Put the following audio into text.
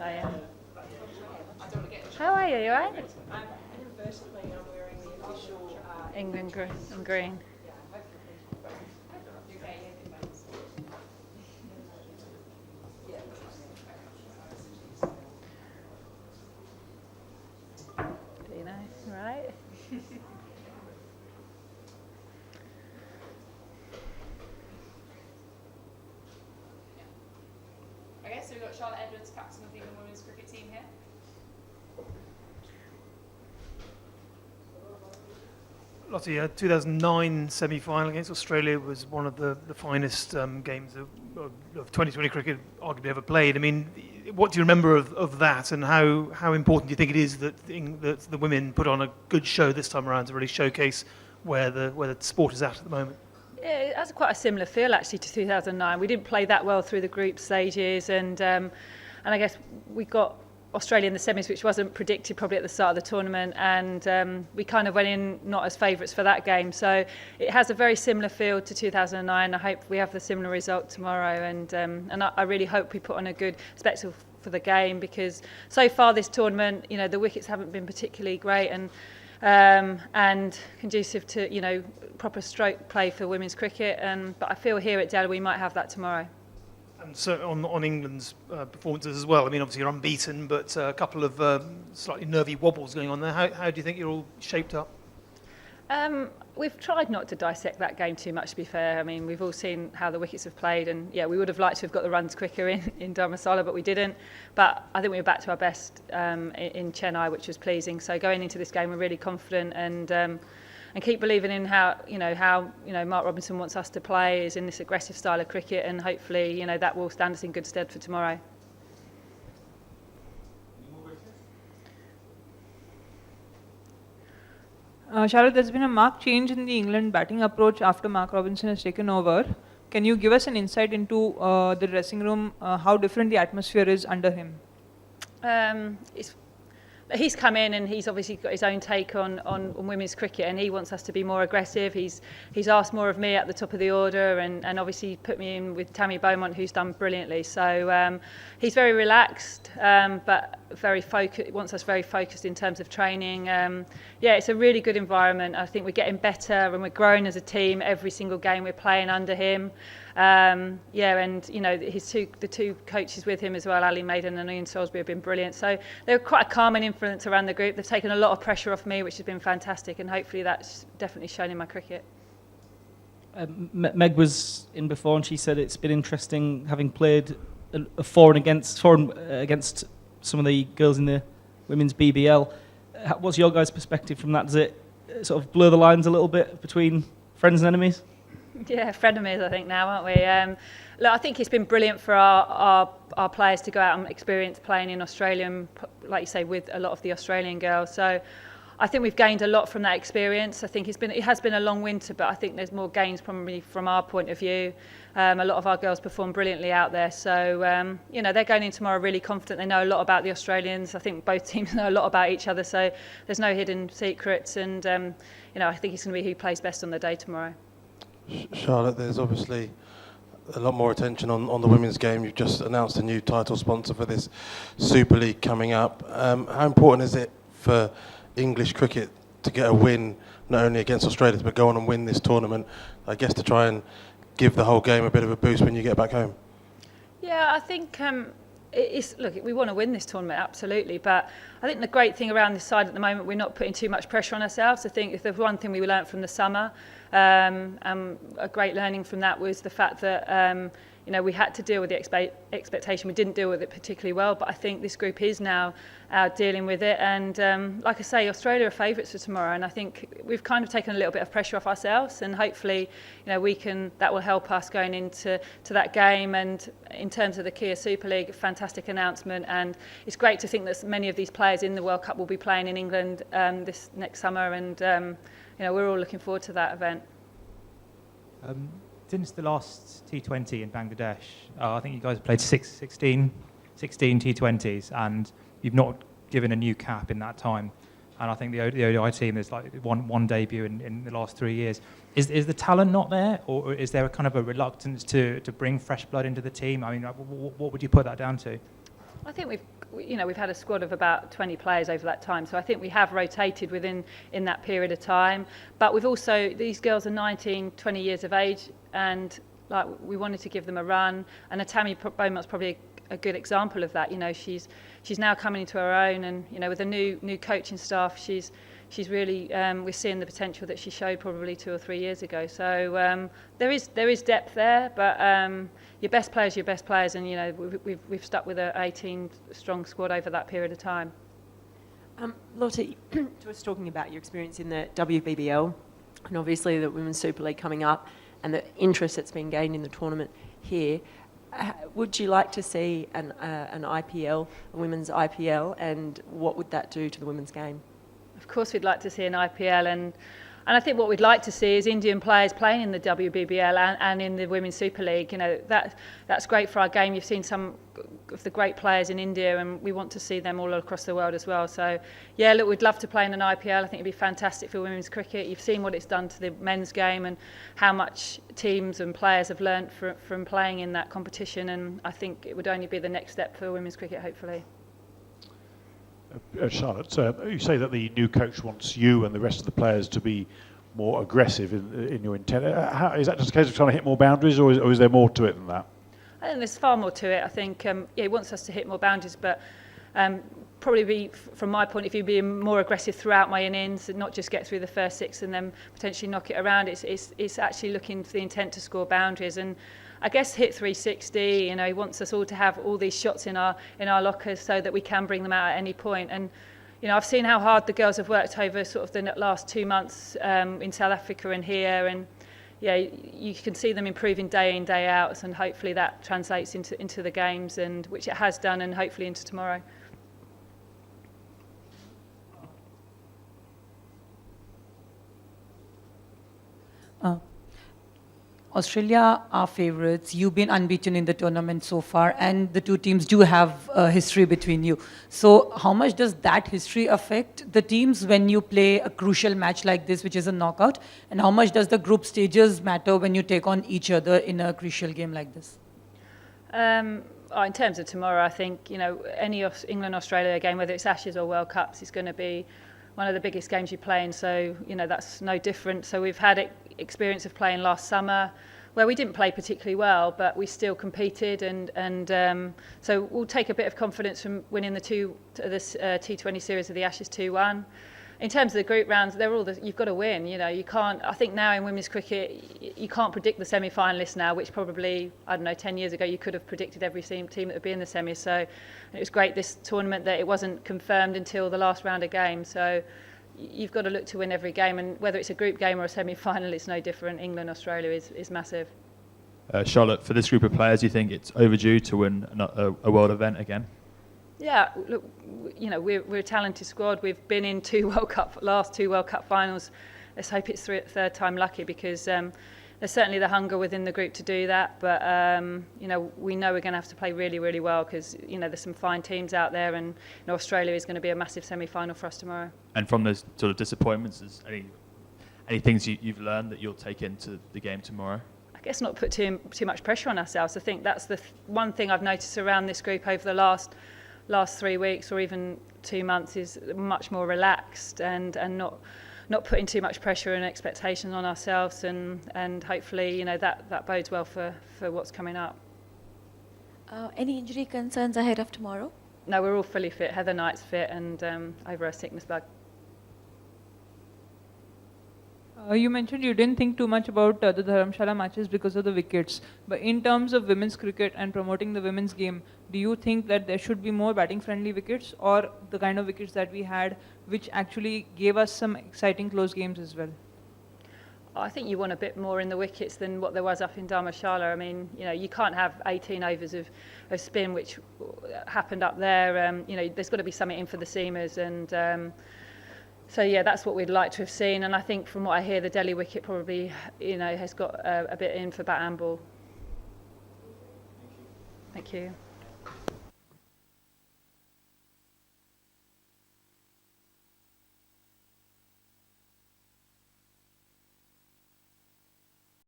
I am. How are you? You alright? Inadvertently, I'm wearing the official England in green. Do you know? Right? Okay, so we've got Charlotte Edwards, captain of the England women's cricket team here. Lottie, 2009 semi-final against Australia was one of the finest games of 2020 cricket arguably ever played. I mean, what do you remember of that, and how important do you think it is that the women put on a good show this time around to really showcase where the sport is at the moment? Yeah, it has quite a similar feel actually to 2009. We didn't play that well through the group stages, and I guess we got Australia in the semis, which wasn't predicted probably at the start of the tournament, and we kind of went in not as favourites for that game. So it has a very similar feel to 2009. I hope we have the similar result tomorrow, and I really hope we put on a good spectacle for the game, because so far this tournament, you know, the wickets haven't been particularly great and conducive to, you know, proper stroke play for women's cricket. But I feel here at Dell we might have that tomorrow. And so on England's performances as well. I mean, obviously you're unbeaten, but a couple of slightly nervy wobbles going on there. How do you think you're all shaped up? We've tried not to dissect that game too much, to be fair. I mean, we've all seen how the wickets have played, and yeah, we would have liked to have got the runs quicker in Dharamsala, but we didn't. But I think we were back to our best in Chennai, which was pleasing. So going into this game, we're really confident and keep believing in how Mark Robinson wants us to play, is in this aggressive style of cricket, and hopefully, you know, that will stand us in good stead for tomorrow. Charlotte, there's been a marked change in the England batting approach after Mark Robinson has taken over. Can you give us an insight into the dressing room, how different the atmosphere is under him? He's come in and he's obviously got his own take on women's cricket, and he wants us to be more aggressive. He's asked more of me at the top of the order, and obviously put me in with Tammy Beaumont, who's done brilliantly. So he's very relaxed, but very focused. Wants us very focused in terms of training. Yeah, it's a really good environment. I think we're getting better and we're growing as a team. Every single game we're playing under him. Yeah, and you know, the two coaches with him as well, Ali Maiden and Ian Salisbury, have been brilliant. So they're quite a calming influence around the group. They've taken a lot of pressure off me, which has been fantastic, and hopefully that's definitely shown in my cricket. Meg was in before, and she said it's been interesting having played a foreign against some of the girls in the women's BBL. What's your guys' perspective from that? Does it sort of blur the lines a little bit between friends and enemies? Yeah, frenemies, I think, now, aren't we? Look, I think it's been brilliant for our players to go out and experience playing in Australia, and, like you say, with a lot of the Australian girls. So I think we've gained a lot from that experience. I think it has been a long winter, but I think there's more gains probably from our point of view. A lot of our girls perform brilliantly out there. So, you know, they're going in tomorrow really confident. They know a lot about the Australians. I think both teams know a lot about each other. So there's no hidden secrets. And, you know, I think it's going to be who plays best on the day tomorrow. Charlotte, there's obviously a lot more attention on the women's game. You've just announced a new title sponsor for this Super League coming up. How important is it for English cricket to get a win, not only against Australia, but go on and win this tournament, I guess, to try and give the whole game a bit of a boost when you get back home? Yeah, I think look, we want to win this tournament, absolutely, but I think the great thing around this side at the moment, we're not putting too much pressure on ourselves. I think if there's one thing we learned from the summer, a great learning from that was the fact that you know, we had to deal with the expectation. We didn't deal with it particularly well, but I think this group is now dealing with it. And like I say, Australia are favourites for tomorrow, and I think we've kind of taken a little bit of pressure off ourselves, and hopefully, you know, that will help us going into that game. And in terms of the Kia Super League, fantastic announcement, and it's great to think that many of these players in the World Cup will be playing in England this next summer, and you know, we're all looking forward to that event. Since the last T20 in Bangladesh, I think you guys have played 16 T20s, and you've not given a new cap in that time. And I think the ODI team, there's like one debut in the last 3 years. Is the talent not there, or is there a kind of a reluctance to bring fresh blood into the team? I mean, what would you put that down to? I think we've had a squad of about 20 players over that time, so I think we have rotated in that period of time. But we've also, these girls are 19, 20 years of age, and like we wanted to give them a run. And Tammy Beaumont's probably a good example of that. You know, she's now coming into her own, and you know, with a new coaching staff, she's really we're seeing the potential that she showed probably 2 or 3 years ago. So there is depth there, but your best players, and you know we've stuck with a 18 strong squad over that period of time. Lotte, just talking about your experience in the WBBL, and obviously the Women's Super League coming up, and the interest that's been gained in the tournament here. Would you like to see an IPL, a women's IPL, and what would that do to the women's game? Of course, we'd like to see an IPL, and I think what we'd like to see is Indian players playing in the WBBL and in the Women's Super League. You know, that's great for our game. You've seen some of the great players in India, and we want to see them all across the world as well. So, yeah, look, we'd love to play in an IPL. I think it'd be fantastic for women's cricket. You've seen what it's done to the men's game and how much teams and players have learnt from playing in that competition, and I think it would only be the next step for women's cricket, hopefully. Charlotte, you say that the new coach wants you and the rest of the players to be more aggressive in your intent. Is that just a case of trying to hit more boundaries, or is there more to it than that? I think there's far more to it. I think he wants us to hit more boundaries, but probably be, from my point of view, being more aggressive throughout my innings and not just get through the first 6 and then potentially knock it around. It's actually looking for the intent to score boundaries, and I guess hit 360. You know, he wants us all to have all these shots in our lockers so that we can bring them out at any point. And you know, I've seen how hard the girls have worked over sort of the last 2 months in South Africa and here, and yeah, you can see them improving day in, day out, and hopefully that translates into the games, and which it has done, and hopefully into tomorrow. Australia are favourites. You've been unbeaten in the tournament so far, and the two teams do have a history between you. So how much does that history affect the teams when you play a crucial match like this, which is a knockout? And how much does the group stages matter when you take on each other in a crucial game like this? In terms of tomorrow, I think, you know, any England-Australia game, whether it's Ashes or World Cups, is going to be one of the biggest games you play in. So, you know, that's no different. So we've had experience of playing last summer, where we didn't play particularly well, but we still competed, and so we'll take a bit of confidence from winning this T20 series of the Ashes 2-1. In terms of the group rounds, they're all you've got to win. You know, you can't. I think now in women's cricket, you can't predict the semi-finalists now, which probably, I don't know, 10 years ago you could have predicted every team that would be in the semis. So it was great this tournament that it wasn't confirmed until the last round of games. So you've got to look to win every game, and whether it's a group game or a semi-final, it's no different. England, Australia is massive. Charlotte, for this group of players, do you think it's overdue to win a world event again? Yeah, look, you know, we're a talented squad. We've been in last two World Cup finals. Let's hope it's third time lucky, because there's certainly the hunger within the group to do that. But you know, we know we're going to have to play really, really well, because you know there's some fine teams out there, and you know, Australia is going to be a massive semi-final for us tomorrow. And from those sort of disappointments, is any things you've learned that you'll take into the game tomorrow? I guess not put too much pressure on ourselves. I think that's the one thing I've noticed around this group over the last 3 weeks or even 2 months, is much more relaxed and not putting too much pressure and expectation on ourselves, and hopefully, you know, that bodes well for what's coming up. Any injury concerns ahead of tomorrow? No, we're all fully fit. Heather Knight's fit and over a sickness bug. You mentioned you didn't think too much about the Dharamshala matches because of the wickets. But in terms of women's cricket and promoting the women's game, do you think that there should be more batting-friendly wickets, or the kind of wickets that we had, which actually gave us some exciting close games as well? I think you want a bit more in the wickets than what there was up in Dharamshala. I mean, you know, you can't have 18 overs of spin, which happened up there. You know, there's got to be something in for the seamers, and so yeah, that's what we'd like to have seen. And I think from what I hear, the Delhi wicket probably, you know, has got a bit in for bat and ball. Thank you.